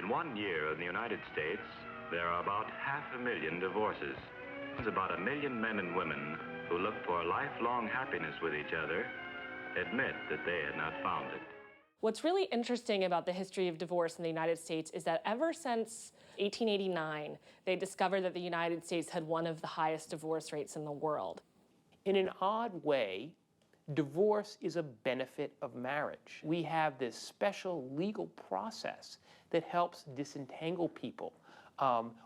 In 1 year in the United States, there are about 500,000 divorces. There's about 1 million men and women who look for lifelong happiness with each other admit that they had not found it. What's really interesting about the history of divorce in the United States is that ever since 1889, they discovered that the United States had one of the highest divorce rates in the world. In an odd way, divorce is a benefit of marriage. We have this special legal process that helps disentangle people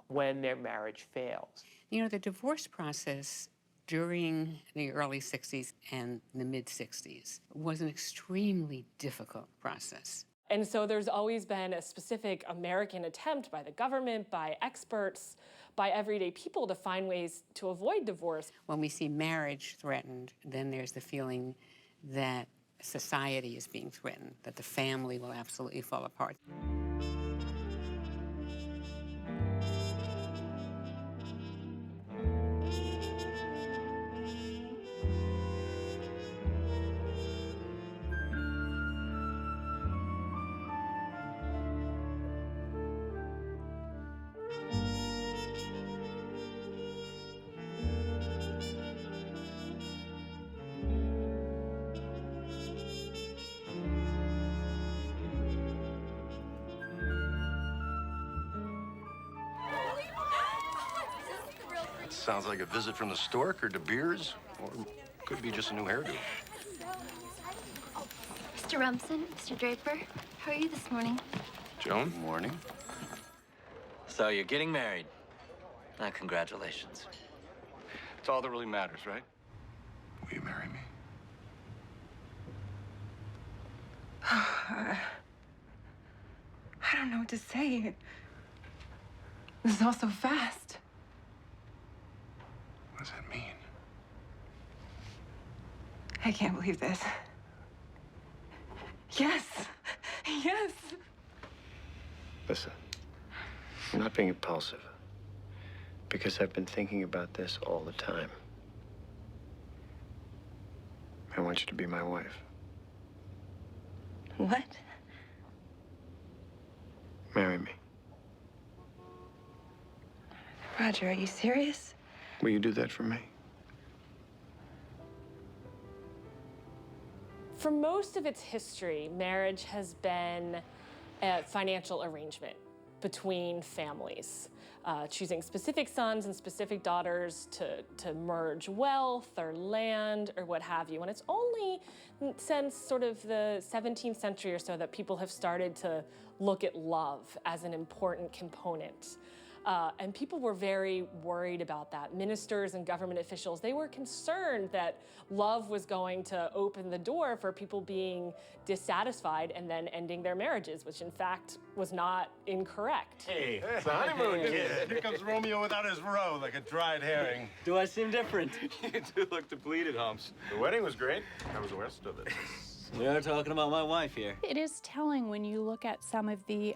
when their marriage fails. You know, the divorce process during the early 60s and the mid-60s was an extremely difficult process. And so there's always been a specific American attempt by the government, by experts, by everyday people to find ways to avoid divorce. When we see marriage threatened, then there's the feeling that society is being threatened, that the family will absolutely fall apart. Sounds like a visit from the stork or De Beers, or could be just a new hairdo. Mr. Rumson, Mr. Draper, how are you this morning? Joan? Morning. So you're getting married. Congratulations. It's all that really matters, right? Will you marry me? I don't know what to say. This is all so fast. What does that mean? I can't believe this. Yes! Yes! Listen, I'm not being impulsive, because I've been thinking about this all the time. I want you to be my wife. What? Marry me. Roger, are you serious? Will you do that for me? For most of its history, marriage has been a financial arrangement between families, choosing specific sons and specific daughters to merge wealth or land or what have you. And it's only since sort of the 17th century or so that people have started to look at love as an important component. And people were very worried about that. Ministers and government officials, they were concerned that love was going to open the door for people being dissatisfied and then ending their marriages, which in fact was not incorrect. Hey, it's the honeymoon kid. Here comes Romeo without his roe, like a dried herring. Do I seem different? You do look depleted, Humps. The wedding was great. How was the rest of it? We are talking about my wife here. It is telling when you look at some of the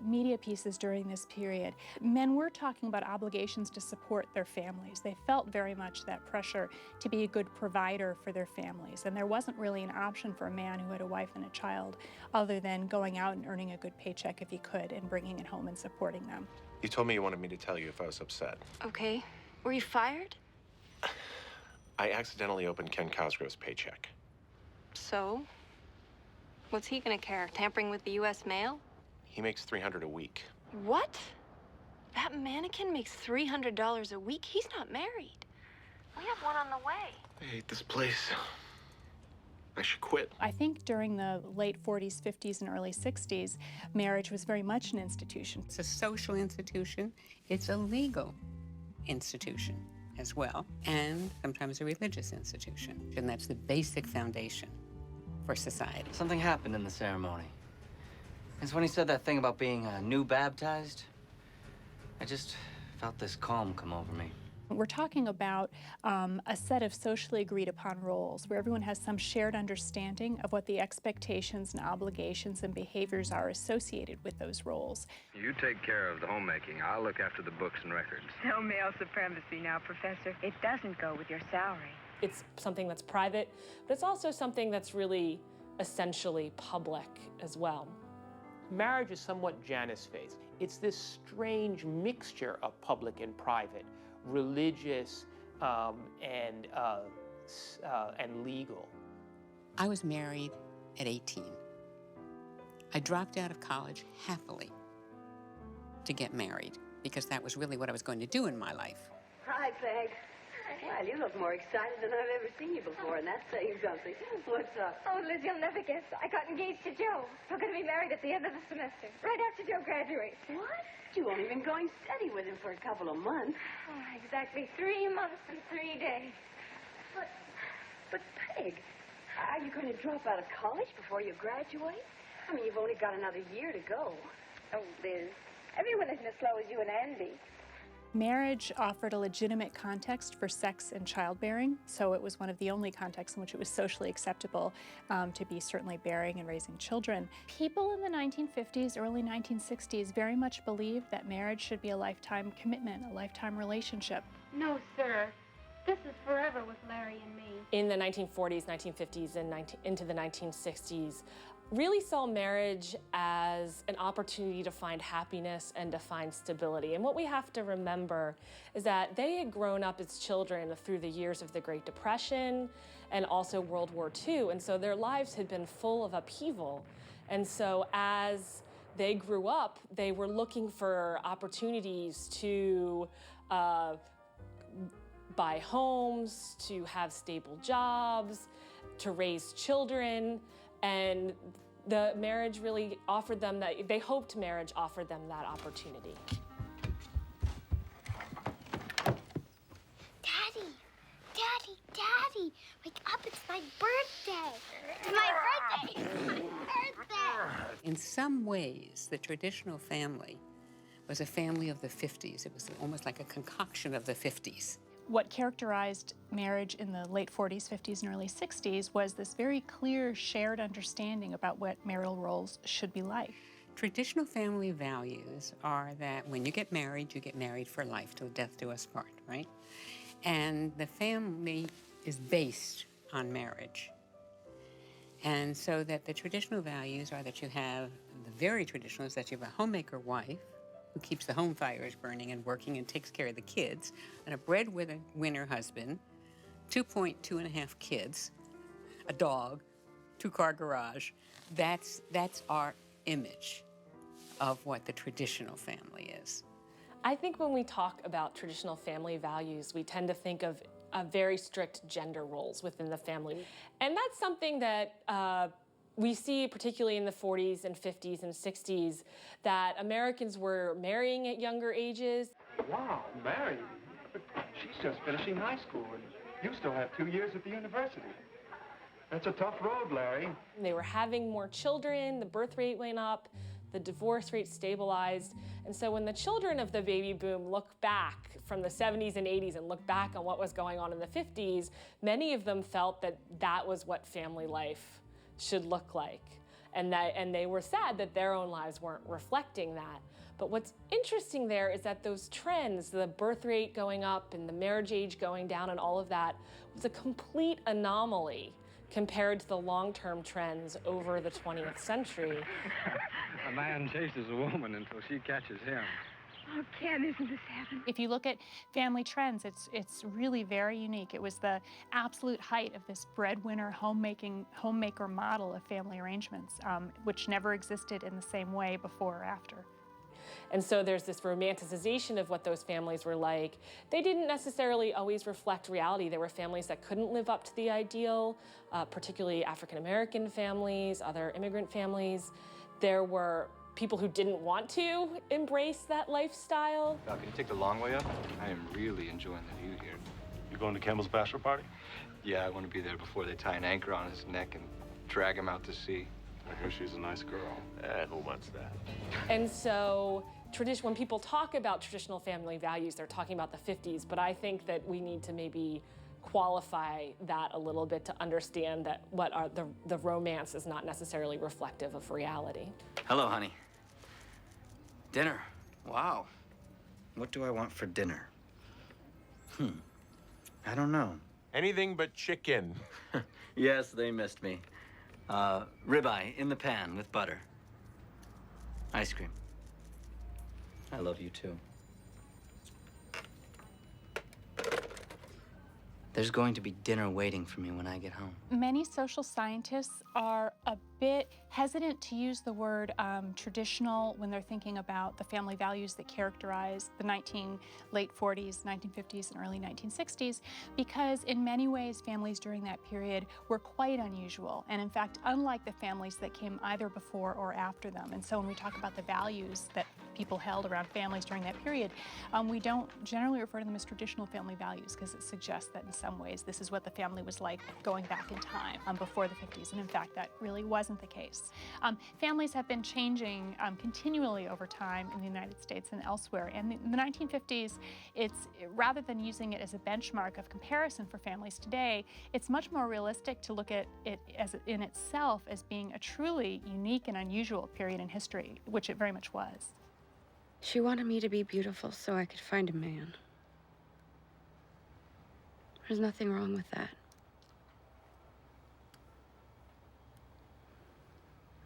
media pieces during this period. Men were talking about obligations to support their families. They felt very much that pressure to be a good provider for their families. And there wasn't really an option for a man who had a wife and a child other than going out and earning a good paycheck if he could and bringing it home and supporting them. You told me you wanted me to tell you if I was upset. Okay. Were you fired? I accidentally opened Ken Cosgrove's paycheck. So? What's he gonna care? Tampering with the U.S. mail? He makes $300 a week. What? That mannequin makes $300 a week? He's not married. We have one on the way. I hate this place. I should quit. I think during the late 40s, 50s, and early 60s, marriage was very much an institution. It's a social institution. It's a legal institution as well, and sometimes a religious institution. And that's the basic foundation for society. Something happened in the ceremony. It's when he said that thing about being new baptized. I just felt this calm come over me. We're talking about a set of socially agreed upon roles where everyone has some shared understanding of what the expectations and obligations and behaviors are associated with those roles. You take care of the homemaking. I'll look after the books and records. No male supremacy now, Professor. It doesn't go with your salary. It's something that's private, but it's also something that's really essentially public as well. Marriage is somewhat Janus-faced. It's this strange mixture of public and private, religious and legal. I was married at 18. I dropped out of college happily to get married because that was really what I was going to do in my life. Hi, Peg. Well, you look more excited than I've ever seen you before, and that's saying something. What's up? Oh, Liz, you'll never guess. I got engaged to Joe. We're going to be married at the end of the semester, right after Joe graduates. What? You won't even going steady with him for a couple of months. Oh, exactly 3 months and 3 days. But Peg, are you going to drop out of college before you graduate? I mean, you've only got another year to go. Oh, Liz, everyone isn't as slow as you and Andy. Marriage offered a legitimate context for sex and childbearing, so it was one of the only contexts in which it was socially acceptable to be certainly bearing and raising children. People in the 1950s, early 1960s very much believed that marriage should be a lifetime commitment, a lifetime relationship. No, sir. This is forever with Larry and me. In the 1940s, 1950s, and into the 1960s, really saw marriage as an opportunity to find happiness and to find stability. And what we have to remember is that they had grown up as children through the years of the Great Depression and also World War II. And so their lives had been full of upheaval. And so as they grew up, they were looking for opportunities to buy homes, to have stable jobs, to raise children. And the marriage really offered them that, they hoped marriage offered them that opportunity. Daddy, Daddy, Daddy, wake up, it's my birthday. It's my birthday, it's my birthday. In some ways, the traditional family was a family of the 50s. It was almost like a concoction of the 50s. What characterized marriage in the late 40s, 50s, and early 60s was this very clear shared understanding about what marital roles should be like. Traditional family values are that when you get married for life, till death do us part, right? And the family is based on marriage. And so that the traditional values are that you have, the very traditional is that you have a homemaker wife who keeps the home fires burning and working and takes care of the kids, and a breadwinner husband, 2.5 kids, a dog, 2-car garage. That's our image of what the traditional family is. I think when we talk about traditional family values, we tend to think of very strict gender roles within the family. And that's something that we see particularly in the 40s and 50s and 60s, that Americans were marrying at younger ages. Wow, married? But she's just finishing high school, and you still have 2 years at the university. That's a tough road, Larry. They were having more children, the birth rate went up, the divorce rate stabilized. And so when the children of the baby boom look back from the 70s and 80s and look back on what was going on in the 50s, many of them felt that that was what family life should look like. And they were sad that their own lives weren't reflecting that. But what's interesting there is that those trends, the birth rate going up and the marriage age going down and all of that, was a complete anomaly compared to the long-term trends over the 20th century. A man chases a woman until she catches him. Oh, Ken, isn't this heaven? If you look at family trends, it's really very unique. It was the absolute height of this breadwinner homemaker model of family arrangements, which never existed in the same way before or after. And so there's this romanticization of what those families were like. They didn't necessarily always reflect reality. There were families that couldn't live up to the ideal, particularly African-American families, other immigrant families. There were people who didn't want to embrace that lifestyle. Val, can you take the long way up? I am really enjoying the view here. You going to Campbell's bachelor party? Yeah, I want to be there before they tie an anchor on his neck and drag him out to sea. I hear she's a nice girl. And who wants that? And so when people talk about traditional family values, they're talking about the 50s, but I think that we need to maybe qualify that a little bit to understand that the romance is not necessarily reflective of reality. Hello, honey. Dinner. Wow. What do I want for dinner? I don't know. Anything but chicken. Yes, they missed me. Ribeye in the pan with butter. Ice cream. I love you too. There's going to be dinner waiting for me when I get home. Many social scientists are a bit hesitant to use the word traditional when they're thinking about the family values that characterize the late 40s, 1950s, and early 1960s, because in many ways, families during that period were quite unusual, and in fact, unlike the families that came either before or after them. And so when we talk about the values that people held around families during that period, we don't generally refer to them as traditional family values, because it suggests that in some ways this is what the family was like going back in time before the 50s, and in fact that really wasn't the case. Families have been changing continually over time in the United States and elsewhere, and in the 1950s, rather than using it as a benchmark of comparison for families today, it's much more realistic to look at it in itself as being a truly unique and unusual period in history, which it very much was. She wanted me to be beautiful so I could find a man. There's nothing wrong with that.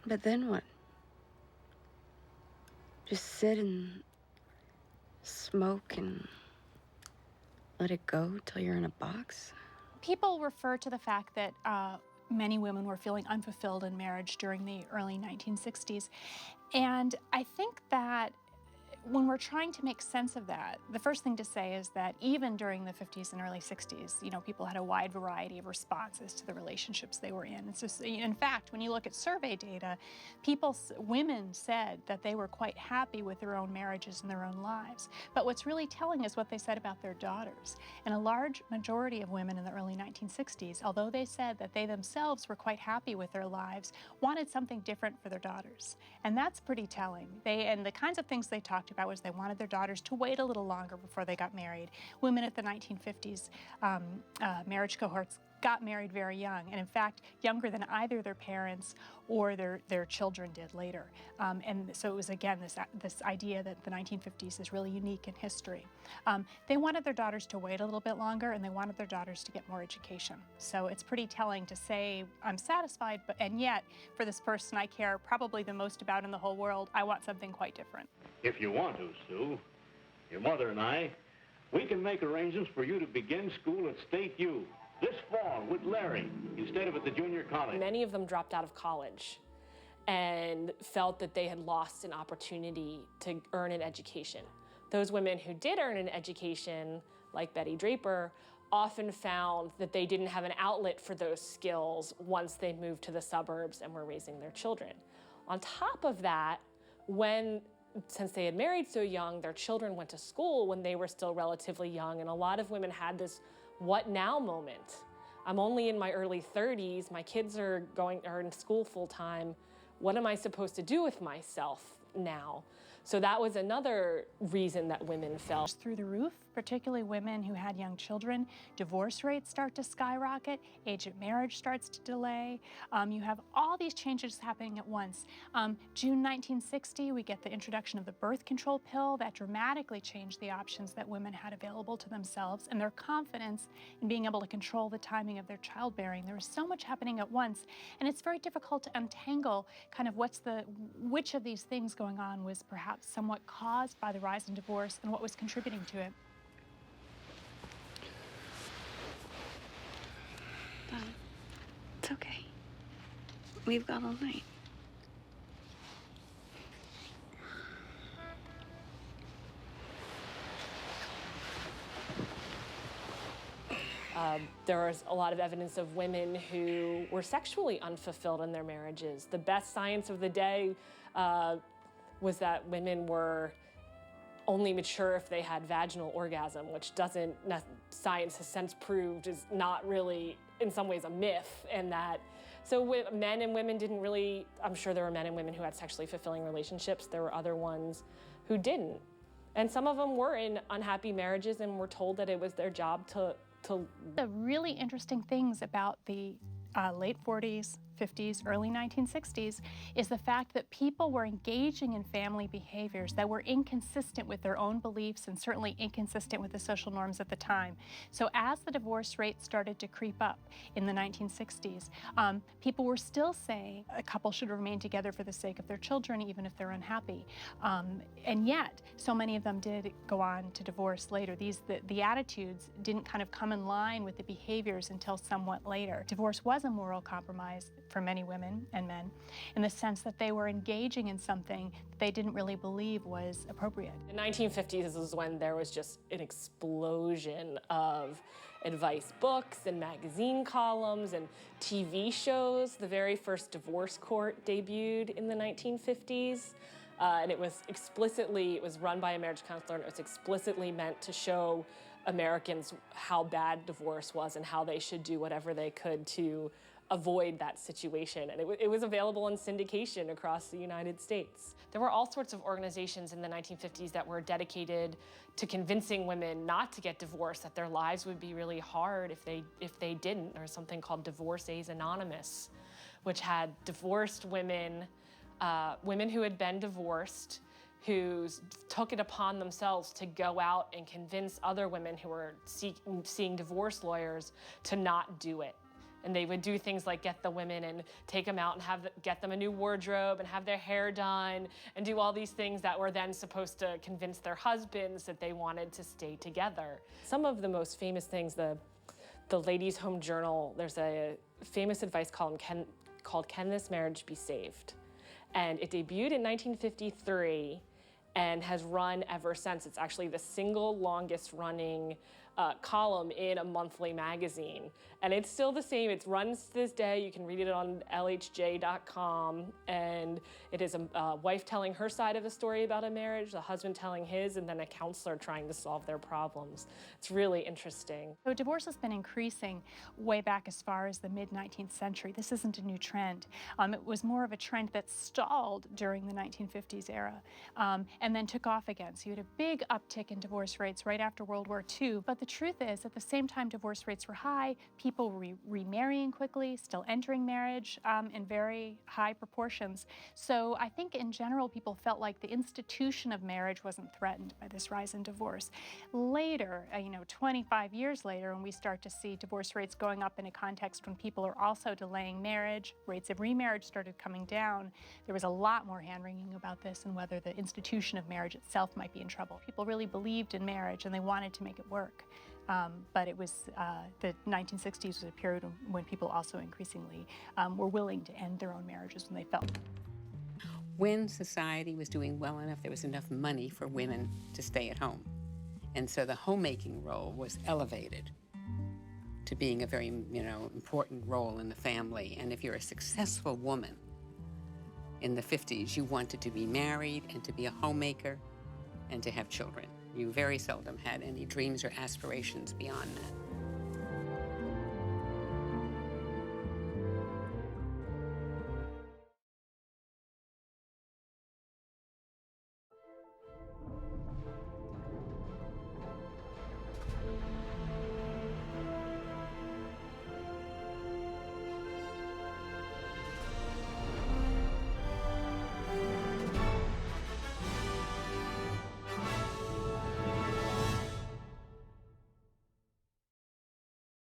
But then what? Just sit and smoke and let it go till you're in a box? People refer to the fact that many women were feeling unfulfilled in marriage during the early 1960s. And I think that when we're trying to make sense of that, the first thing to say is that even during the 50s and early 60s, people had a wide variety of responses to the relationships they were in. So, in fact, when you look at survey data, women said that they were quite happy with their own marriages and their own lives. But what's really telling is what they said about their daughters. And a large majority of women in the early 1960s, although they said that they themselves were quite happy with their lives, wanted something different for their daughters. And that's pretty telling. And the kinds of things they talked about was they wanted their daughters to wait a little longer before they got married. Women at the 1950s marriage cohorts got married very young, and in fact, younger than either their parents or their children did later. And so it was, again, this idea that the 1950s is really unique in history. They wanted their daughters to wait a little bit longer, and they wanted their daughters to get more education. So it's pretty telling to say, I'm satisfied, and yet, for this person I care probably the most about in the whole world, I want something quite different. If you want to, Sue, your mother and I, we can make arrangements for you to begin school at State U this fall with Larry, instead of at the junior college. Many of them dropped out of college and felt that they had lost an opportunity to earn an education. Those women who did earn an education, like Betty Draper, often found that they didn't have an outlet for those skills once they moved to the suburbs and were raising their children. On top of that, since they had married so young, their children went to school when they were still relatively young, and a lot of women had this what now moment. I'm only in my early 30s, my kids are in school full time. What am I supposed to do with myself now? So that was another reason that women fell through the roof, particularly women who had young children. Divorce rates start to skyrocket, age of marriage starts to delay. You have all these changes happening at once. June 1960, we get the introduction of the birth control pill that dramatically changed the options that women had available to themselves and their confidence in being able to control the timing of their childbearing. There was so much happening at once, and it's very difficult to untangle kind of which of these things going on was perhaps somewhat caused by the rise in divorce and what was contributing to it. It's okay. We've got all night. There was a lot of evidence of women who were sexually unfulfilled in their marriages. The best science of the day was that women were only mature if they had vaginal orgasm, which science has since proved is not really, in some ways, a myth, and that, so men and women didn't really, I'm sure there were men and women who had sexually fulfilling relationships. There were other ones who didn't. And some of them were in unhappy marriages and were told that it was their job to... The really interesting things about the late 40s, 1950s, early 1960s, is the fact that people were engaging in family behaviors that were inconsistent with their own beliefs and certainly inconsistent with the social norms at the time. So as the divorce rate started to creep up in the 1960s, people were still saying a couple should remain together for the sake of their children, even if they're unhappy. And yet, so many of them did go on to divorce later. The attitudes didn't kind of come in line with the behaviors until somewhat later. Divorce was a moral compromise for many women and men in the sense that they were engaging in something that they didn't really believe was appropriate. The 1950s is when there was just an explosion of advice books and magazine columns and TV shows. The very first divorce court debuted in the 1950s. And it was run by a marriage counselor, and it was explicitly meant to show Americans how bad divorce was and how they should do whatever they could to avoid that situation. And it was available in syndication across the United States. There were all sorts of organizations in the 1950s that were dedicated to convincing women not to get divorced, that their lives would be really hard if they didn't. There was something called Divorcees Anonymous, which had divorced women, women who had been divorced, who took it upon themselves to go out and convince other women who were seeing divorce lawyers to not do it. And they would do things like get the women and take them out and get them a new wardrobe and have their hair done and do all these things that were then supposed to convince their husbands that they wanted to stay together. Some of the most famous things, the Ladies' Home Journal, there's a famous advice column called Can This Marriage Be Saved? And it debuted in 1953 and has run ever since. It's actually the single longest running column in a monthly magazine. And it's still the same. It runs to this day. You can read it on LHJ.com. And it is a wife telling her side of the story about a marriage, the husband telling his, and then a counselor trying to solve their problems. It's really interesting. So divorce has been increasing way back as far as the mid-19th century. This isn't a new trend. It was more of a trend that stalled during the 1950s era and then took off again. So you had a big uptick in divorce rates right after World War II. But the truth is, at the same time divorce rates were high, people were remarrying quickly, still entering marriage in very high proportions. So I think in general, people felt like the institution of marriage wasn't threatened by this rise in divorce. Later, 25 years later, when we start to see divorce rates going up in a context when people are also delaying marriage, rates of remarriage started coming down, there was a lot more hand-wringing about this and whether the institution of marriage itself might be in trouble. People really believed in marriage and they wanted to make it work. But it was the 1960s was a period when people also increasingly were willing to end their own marriages when they felt. When society was doing well enough, there was enough money for women to stay at home. And so the homemaking role was elevated to being a very, important role in the family. And if you're a successful woman in the 50s, you wanted to be married and to be a homemaker and to have children. You very seldom had any dreams or aspirations beyond that.